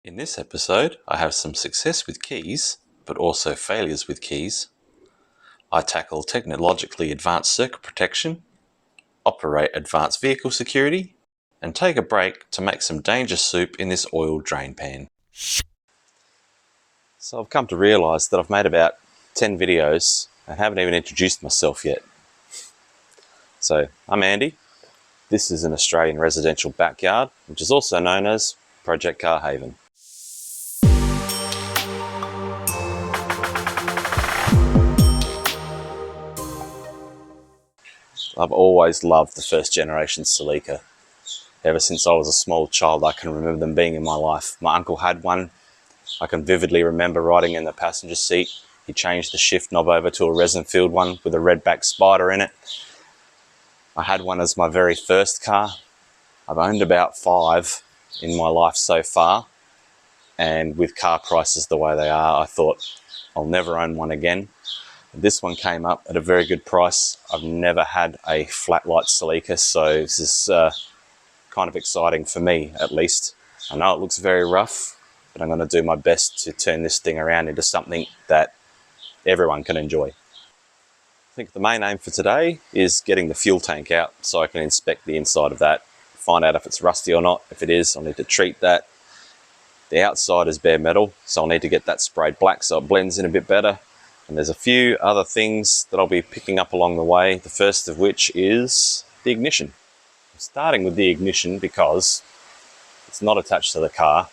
In this episode, I have some success with keys, but also failures with keys. I tackle technologically advanced circuit protection, operate advanced vehicle security, and take a break to make some danger soup in this oil drain pan. So I've come to realise that I've made about 10 videos and haven't even introduced myself yet. So I'm Andy. This is an Australian residential backyard, which is also known as Project Car Haven. I've always loved the first generation Celica. Ever since I was a small child, I can remember them being in my life. My uncle had one. I can vividly remember riding in the passenger seat. He changed the shift knob over to a resin-filled one with a red-back spider in it. I had one as my very first car. I've owned about 5 in my life so far. And with car prices the way they are, I thought I'll never own one again. This one came up at a very good price. I've never had a flat light Celica, so this is kind of exciting for me, at least. I know it looks very rough, but I'm going to do my best to turn this thing around into something that everyone can enjoy. I think the main aim for today is getting the fuel tank out so I can inspect the inside of that, find out if it's rusty or not. If it is, I'll need to treat that. The outside is bare metal, so I'll need to get that sprayed black so it blends in a bit better. And there's a few other things that I'll be picking up along the way, the first of which is the ignition. I'm starting with the ignition because it's not attached to the car.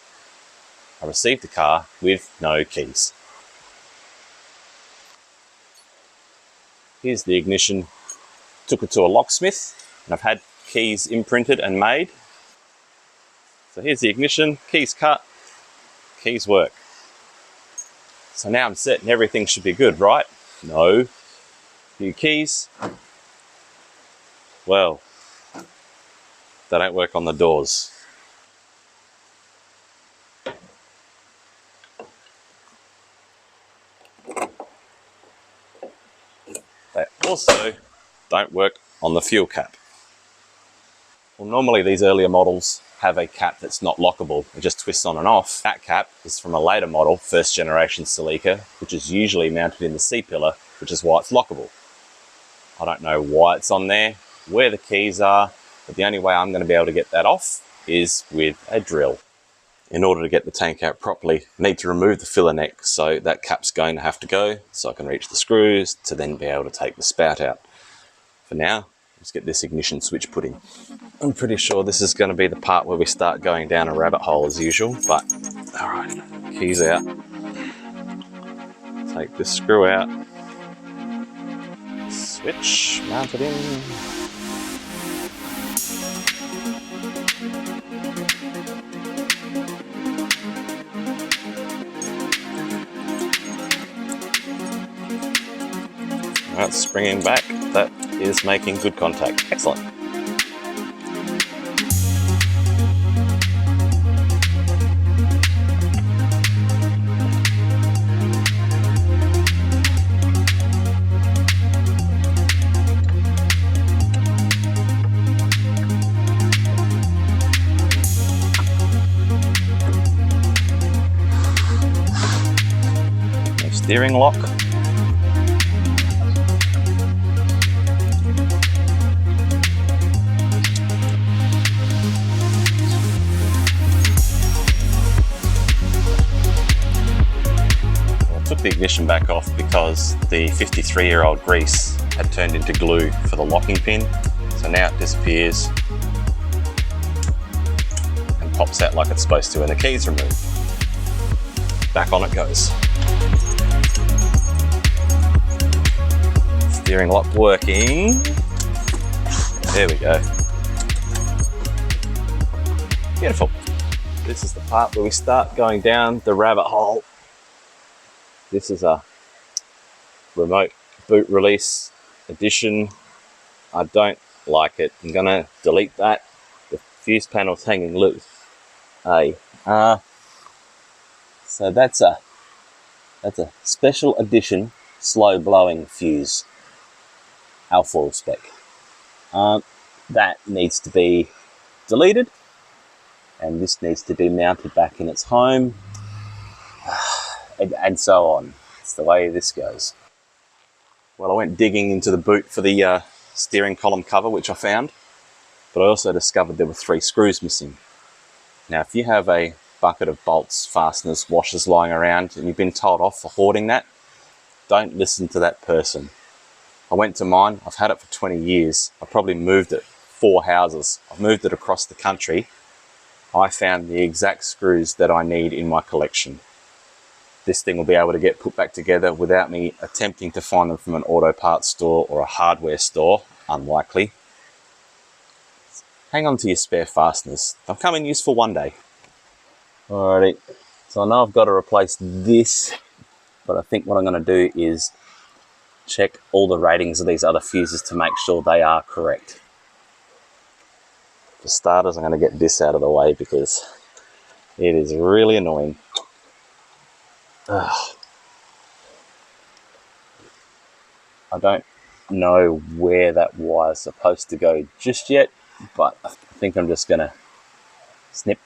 I received the car with no keys. Here's the ignition. Took it to a locksmith, and I've had keys imprinted and made. So here's the ignition, keys cut, keys work. So now I'm set and everything should be good, right? No. Few keys. Well, they don't work on the doors. They also don't work on the fuel cap. Well, normally these earlier models have a cap that's not lockable. It just twists on and off. That cap is from a later model, first generation Celica, which is usually mounted in the C-pillar, which is why it's lockable. I don't know why it's on there, where the keys are, but the only way I'm going to be able to get that off is with a drill. In order to get the tank out properly, I need to remove the filler neck, so that cap's going to have to go so I can reach the screws to then be able to take the spout out. For now, let's get this ignition switch put in. I'm pretty sure this is going to be the part where we start going down a rabbit hole as usual, but all right, keys out. Take this screw out. Switch, mount it in. All right, springing back. That is making good contact. Excellent. No steering lock. Took the ignition back off because the 53-year-old grease had turned into glue for the locking pin. So now it disappears and pops out like it's supposed to when the key's removed. Back on it goes. Steering lock working. There we go. Beautiful. This is the part where we start going down the rabbit hole. This is a remote boot release edition. I don't like it. I'm gonna delete that. The fuse panel's hanging loose. So that's a special edition slow blowing fuse. Alfoil spec. That needs to be deleted and this needs to be mounted back in its home, and so on. It's the way this goes. Well, I went digging into the boot for the steering column cover, which I found, but I also discovered there were 3 screws missing. Now, if you have a bucket of bolts, fasteners, washers lying around and you've been told off for hoarding that, don't listen to that person. I went to mine. I've had it for 20 years. I probably moved it 4 houses. I've moved it across the country. I found the exact screws that I need in my collection. This thing will be able to get put back together without me attempting to find them from an auto parts store or a hardware store. Unlikely. Hang on to your spare fasteners. They'll come in useful one day. Alrighty. So I know I've got to replace this, but I think what I'm going to do is check all the ratings of these other fuses to make sure they are correct. For starters, I'm going to get this out of the way because it is really annoying. Ugh. I don't know where that wire is supposed to go just yet, but I think I'm just going to snip.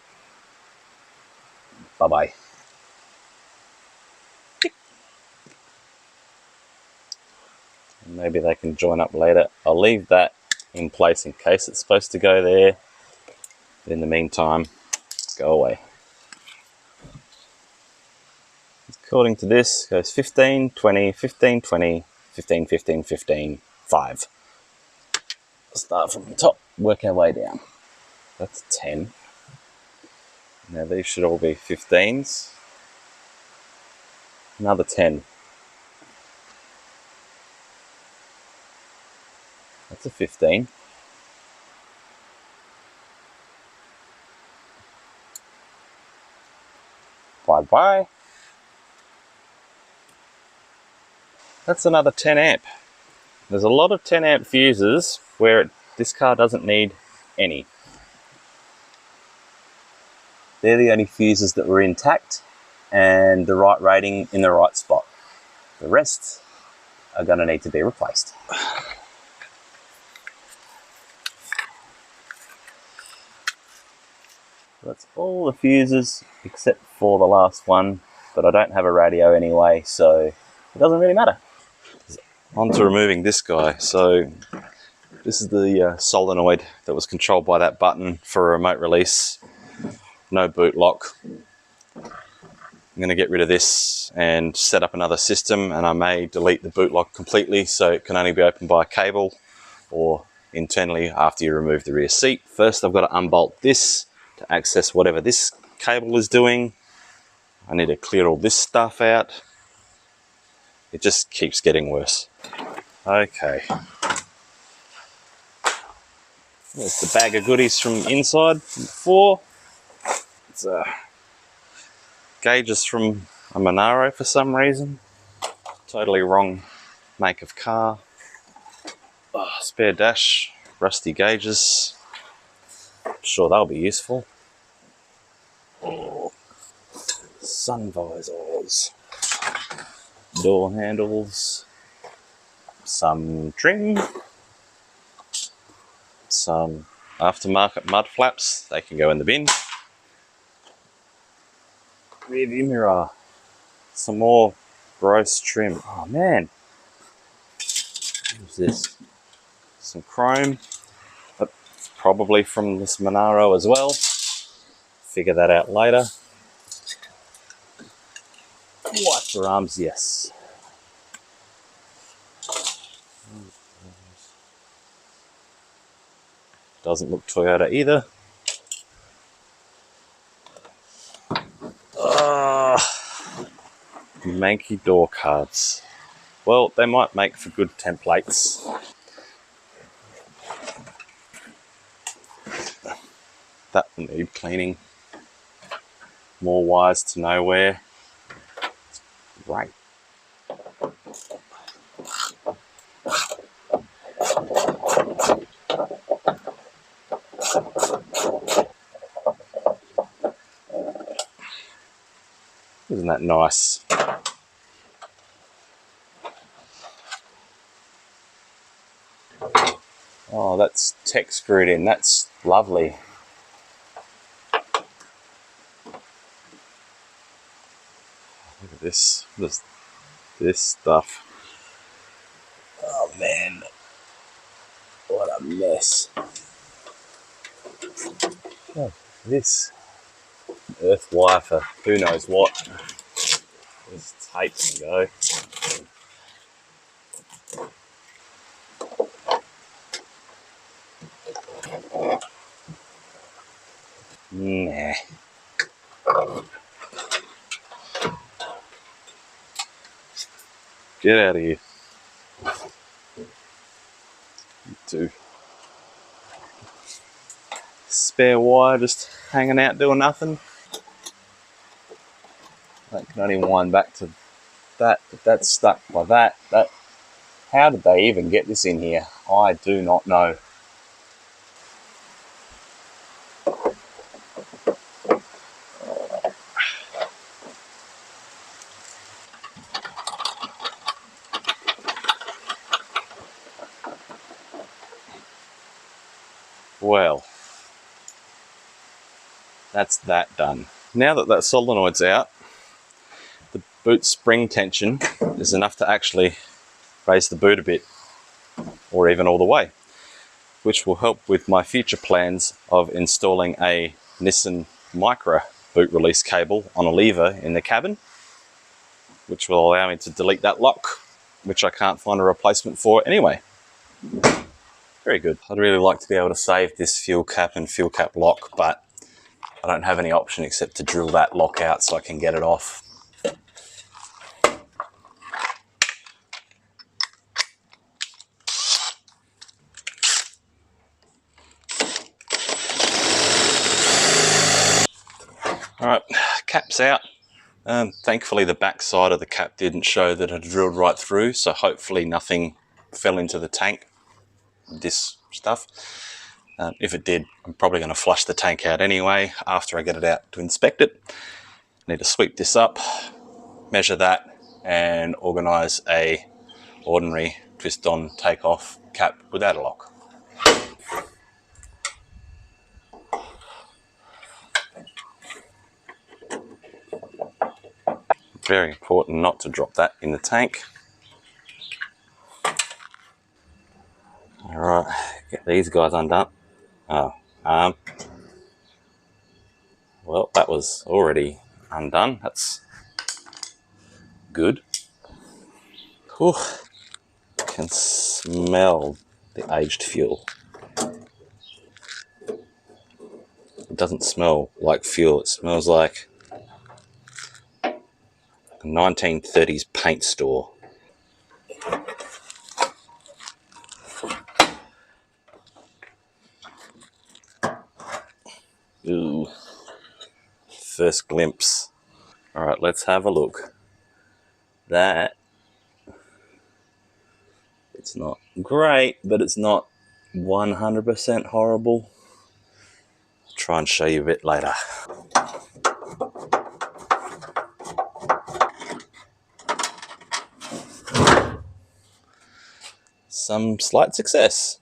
Bye-bye. Maybe they can join up later. I'll leave that in place in case it's supposed to go there. But in the meantime, go away. According to this, it goes 15, 20, 15, 20, 15, 15, 15, 5. Start from the top, work our way down. That's 10. Now these should all be 15s. Another 10. That's a 15. Bye-bye. That's another 10 amp. There's a lot of 10 amp fuses where this car doesn't need any. They're the only fuses that were intact and the right rating in the right spot. The rest are going to need to be replaced. That's all the fuses except for the last one, but I don't have a radio anyway, so it doesn't really matter. On to removing this guy. So this is the solenoid that was controlled by that button for a remote release. No boot lock. I'm going to get rid of this and set up another system, and I may delete the boot lock completely so it can only be opened by a cable or internally after you remove the rear seat. First I've got to unbolt this to access whatever this cable is doing. I need to clear all this stuff out. It just keeps getting worse. Okay. There's the bag of goodies from inside before. It's gauges from a Monaro for some reason. Totally wrong make of car. Oh, spare dash, rusty gauges. I'm sure they'll be useful. Oh, sun visors, door handles, some trim, some aftermarket mud flaps. They can go in the bin. Rear view mirror, some more gross trim. Oh man, what's this? Some chrome. That's probably from this Monaro as well. Figure that out later. Wiper arms, yes. Doesn't look Toyota either. Manky door cards. Well, they might make for good templates. That will need cleaning. More wires to nowhere. Right. Isn't that nice? Oh, that's tech screwed in. That's lovely. Look at this. This stuff. Oh man, what a mess. Oh, this earth wire for who knows what. This tape can go. Nah. Get out of here. You two. Spare wire just hanging out doing nothing. That can only wind back to that. That's stuck by that. How did they even get this in here? I do not know. Well, that's that done. Now that that solenoid's out, the boot spring tension is enough to actually raise the boot a bit, or even all the way, which will help with my future plans of installing a Nissan Micra boot release cable on a lever in the cabin, which will allow me to delete that lock, which I can't find a replacement for anyway. Very good. I'd really like to be able to save this fuel cap and fuel cap lock, but I don't have any option except to drill that lock out so I can get it off. Alright, cap's out. Thankfully the back side of the cap didn't show that it had drilled right through, so hopefully nothing fell into the tank, this stuff. If it did, I'm probably going to flush the tank out anyway after I get it out to inspect it. Need to sweep this up, measure that, and organise a ordinary twist on take off cap without a lock. Very important not to drop that in the tank. Alright, get these guys undone. Oh, well, that was already undone. That's good. Whew. Can smell the aged fuel. It doesn't smell like fuel, it smells like a 1930s paint store. Ooh, first glimpse. All right, let's have a look. That, it's not great, but it's not 100% horrible. I'll try and show you a bit later. Some slight success.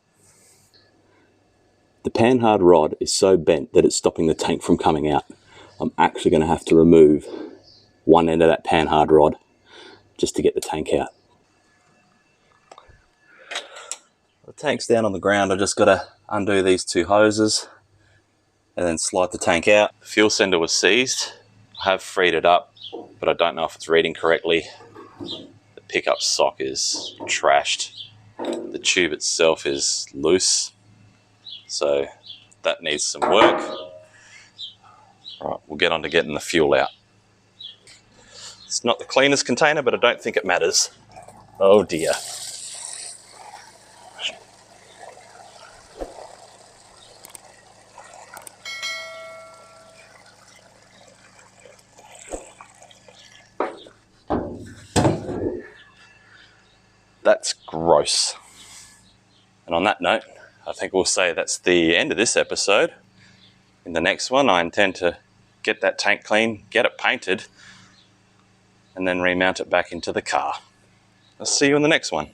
The panhard rod is so bent that it's stopping the tank from coming out. I'm actually going to have to remove one end of that panhard rod just to get the tank out. The tank's down on the ground. I've just got to undo these two hoses and then slide the tank out. The fuel sender was seized. I have freed it up, but I don't know if it's reading correctly. The pickup sock is trashed. The tube itself is loose, so that needs some work. All right, we'll get on to getting the fuel out. It's not the cleanest container, but I don't think it matters. Oh dear. That's gross. And on that note, I think we'll say that's the end of this episode. In the next one, I intend to get that tank clean, get it painted, and then remount it back into the car. I'll see you in the next one.